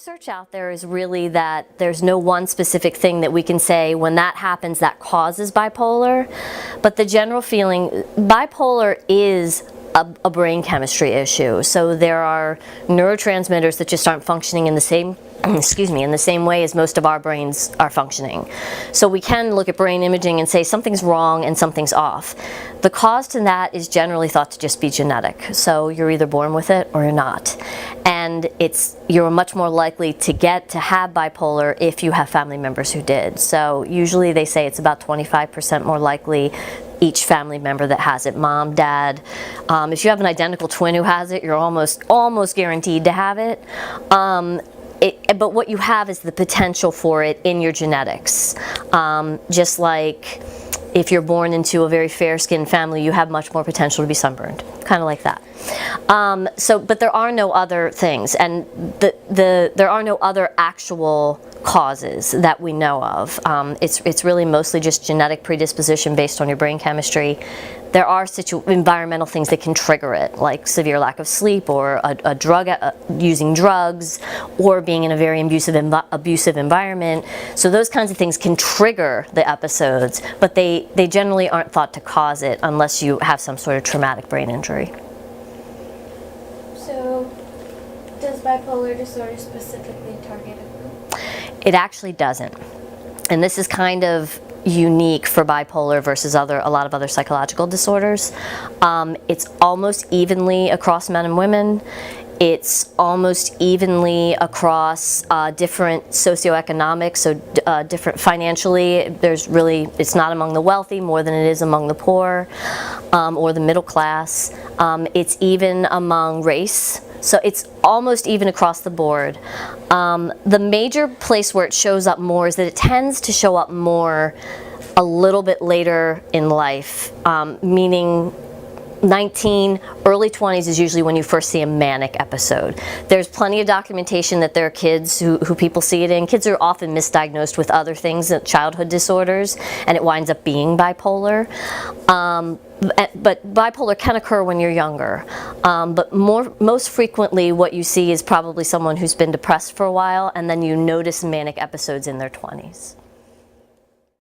research out there is really that there's no one specific thing that we can say when that happens that causes bipolar, but the general feeling, bipolar is a brain chemistry issue. So there are neurotransmitters that just aren't functioning in the same in the same way as most of our brains are functioning. So we can look at brain imaging and say something's wrong and something's off. The cause to that is generally thought to just be genetic. So you're either born with it or you're not. And you're much more likely to have bipolar if you have family members who did. So usually they say it's about 25% more likely each family member that has it, mom, dad. If you have an identical twin who has it, you're almost guaranteed to have it. But what you have is the potential for it in your genetics. Just like if you're born into a very fair-skinned family, you have much more potential to be sunburned, kind of like that. But there are no other things, and there are no other actual causes that we know of. It's really mostly just genetic predisposition based on your brain chemistry. There are environmental things that can trigger it, like severe lack of sleep, or using drugs, or being in a very abusive environment. So those kinds of things can trigger the episodes, but they generally aren't thought to cause it unless you have some sort of traumatic brain injury. So, does bipolar disorder specifically target a group? It actually doesn't. And this is kind of unique for bipolar versus a lot of other psychological disorders. It's almost evenly across men and women. It's almost evenly across different socioeconomics, so different financially. It's not among the wealthy more than it is among the poor or the middle class. It's even among race. So it's almost even across the board. The major place where it shows up more is that it tends to show up more a little bit later in life, meaning early 20s is usually when you first see a manic episode. There's plenty of documentation that there are kids who people see it in. Kids are often misdiagnosed with other things, childhood disorders, and it winds up being bipolar. But bipolar can occur when you're younger. But most frequently what you see is probably someone who's been depressed for a while, and then you notice manic episodes in their 20s.